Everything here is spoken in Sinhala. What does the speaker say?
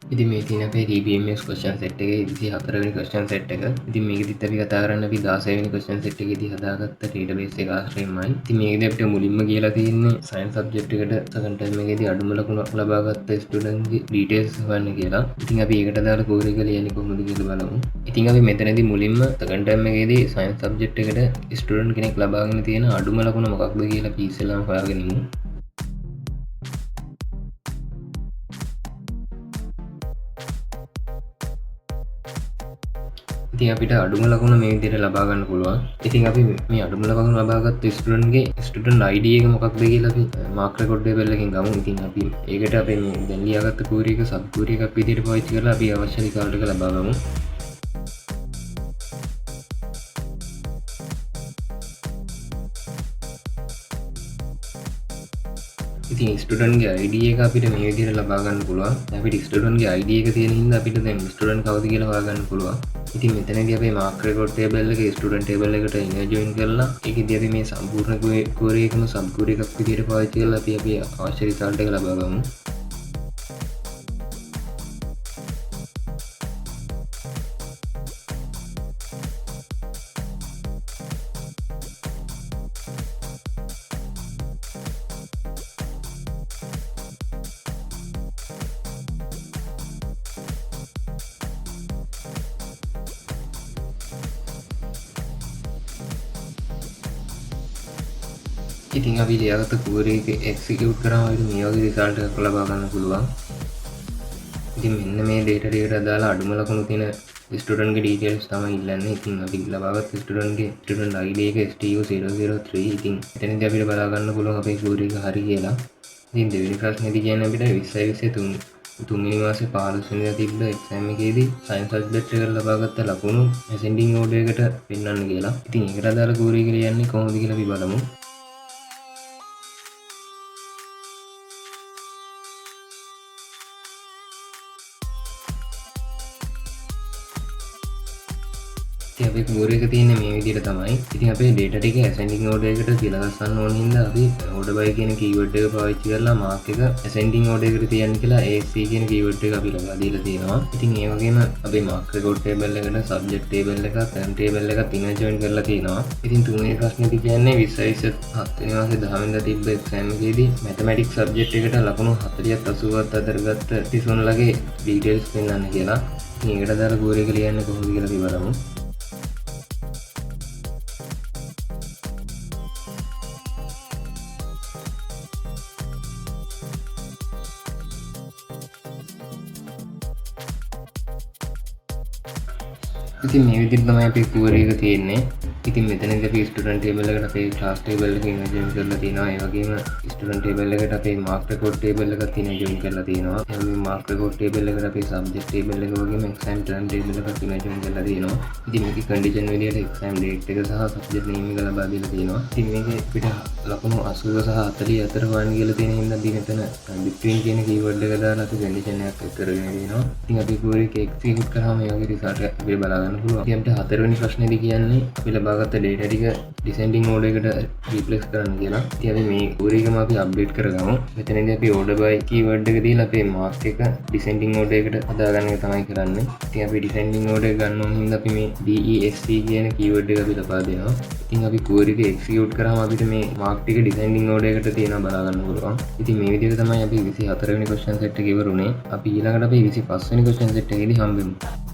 ඉතින් මේ තියෙන අපේ TPMS question set එකේ 24 වෙනි question set එක. ඉතින් මේකෙදිත් අපි කතා කරන්න අපි 16 වෙනි question set එකේදී හදාගත්ත database එක ආශ්‍රයෙන්මයි. ඉතින් මේකෙදී අපිට මුලින්ම කියලා තියෙන්නේ science subject එකට second term එකේදී අඩුම ලකුණක් ලබාගත්ත student ගේ details හොයන්න කියලා. ඉතින් අපි ඒකට දාලා කෝරි එක ලියන්නේ කොහොමද කියලා බලමු. ඉතින් අපි මෙතනදී මුලින්ම second term එකේදී science subject එකට student කෙනෙක් ලබාගෙන තියෙන අඩුම ලකුණ මොකක්ද කියලා අපි ඉස්සෙල්ලාම හොයාගෙන ඉමු. ඉතින් අපිට අඩුම ලකුණ මේ විදිහට ලබා ගන්න පුළුවන්. ඉතින් අපි මේ අඩුම ලකුණ ලබාගත් ස්ටුඩන්ට් ගේ ස්ටුඩන්ට් ID එක මොකක්ද කියලා අපි මාක් රෙකෝඩ් ටේබල් එකකින් ගමු. ඉතින් අපි ඒකට අපේ මේ දැන් ලියාගත්ත query එක සබ් query එකක් විදිහට පාවිච්චි කරලා අපි අවශ්‍ය result එක ලබා ගමු. ඉතින් ස්ටුඩන්ට් ගේ ID එක අපිට මේ විදිහට ලබා ගන්න පුළුවන්. අපිට ස්ටුඩන්ට් ගේ ID එක තියෙන හින්දා අපිට දැන් ස්ටුඩන්ට් කවුද කියලා හොයාගන්න පුළුවන්. ඉතින් මෙතනදී අපේ මාක් රෙකෝඩ් ටේබල් එකේ ස්ටුඩන්ට් ටේබල් එකට ඉමේජ් ජොයින් කරලා ඒකෙදී අපි මේ සම්පූර්ණ query එකම සබ් query එකක් විදිහට පාවිච්චි කරලා අපි අවශ්‍ය result එක ලබා ගමු. ඉතින් අපි ලියාගත්ත query එක execute කරාම අපිට මේ වගේ result එකක් ලබා ගන්න පුළුවන්. ඉතින් මෙන්න මේ data ටිකට අදාළ අඩුම ලකුණු තියෙන ස්ටුඩන්ට් ගේ details තමයි ඉල්ලන්නේ. ඉතින් අපි ලබාගත් ස්ටුඩන්ට් ගේ ස්ටුඩන්ට් ID එක STU003. ඉතින් එතනදී අපිට බලා ගන්න පුළුවන් අපේ query එක හරි කියලා. ඉතින් දෙවෙනි ප්‍රශ්නේදී කියන්නේ අපිට 2023 තුන්වෙනි මාසේ 15 වෙනිදා තිබ්බ exam එකේදී science subject එකට ලබාගත්ත ලකුණු ascending order එකට පෙන්වන්න කියලා. ඉතින් ඒකට අදාළ query එක ලියන්නේ කොහොමද කියලා අපි බලමු. ඉතින් අපේ query එක තියෙන්නේ මේ විදිහට තමයි. ඉතින් අපේ data ටික ascending order එකට තියලා ගස්සන්න ඕන හින්දා අපි order by කියන keyword එක පාවිච්චි කරලා mark එක ascending order එකට තියන්න කියලා ASC කියන keyword එක අපි ලබා දීලා තියෙනවා. ඉතින් ඒ වගේම අපේ mark record table එකට subject table එක term table එකත් image join කරලා තියෙනවා. ඉතින් තුන්වෙනි ප්‍රශ්නේදී කියන්නේ 2027 වෙනි මාසේ 10 වෙනිදා තිබ්බ exam එකේදී mathematics subject එකට ලකුණු 40ත් 80ත් අතරගත්ත ටිසොන්ලගේ details පෙන්වන්න කියලා. ඉතින් ඒකට දාලා query එක ලියන්නේ කොහොමද කියලා අපි බලමු. ඉතින් මේ විදිහට තමයි අපේ query එක තියෙන්නේ. ඉතින් මෙතනදී අපි student table එකට අපේ class table එක image join කරලා තියෙනවා. ඒ වගේම student table එකට අපේ mark record table එකත් image join කරලා තියෙනවා. ඒ වගේම mark record table එකට අපේ subject table එක වගේම exam term table එකත් image join කරලා තියෙනවා. ඉතින් මේකේ condition විදිහට exam date එක සහ subject name එක ලබා දීලා තියෙනවා. ඉතින් මේකේ අපිට ලකුණු 80 සහ 40 අතර හොයන්න කියලා තියෙන හින්දා අපි මෙතන between කියන keyword එක දාලා අපි condition එකක් එක් කරගෙන තියෙනවා. ඉතින් අපි query එක execute කරාම මේ වගේ result එකක් අපිට බලා ගන්න පුළුවන්. ඉතින් අපිට හතරවෙනි ප්‍රශ්නේදී කියන්නේ අපි ලබාගත්ත data ටික descending order එකට replace කරන්න කියලා. ඉතින් අපි මේ query එකම අපි update කරගමු. මෙතනදී අපි order by keyword එක දීලා අපේ mark එක descending order එකට හදාගන්න එක තමයි කරන්නේ. ඉතින් අපි descending order එක ගන්න ඕන හින්දා අපි මේ DESC කියන keyword එක අපි ලබා දෙනවා. ඉතින් අපි query එක execute කරාම අපිට මේ mark ටික descending order එකට තියෙනවා බලා ගන්න පුළුවන්. ඉතින් මේ විදිහට තමයි අපි 24 වෙනි question set එක ඉවරුනේ. අපි ඊළඟට අපි 25 වෙනි question set එකේදී හම්බෙමු.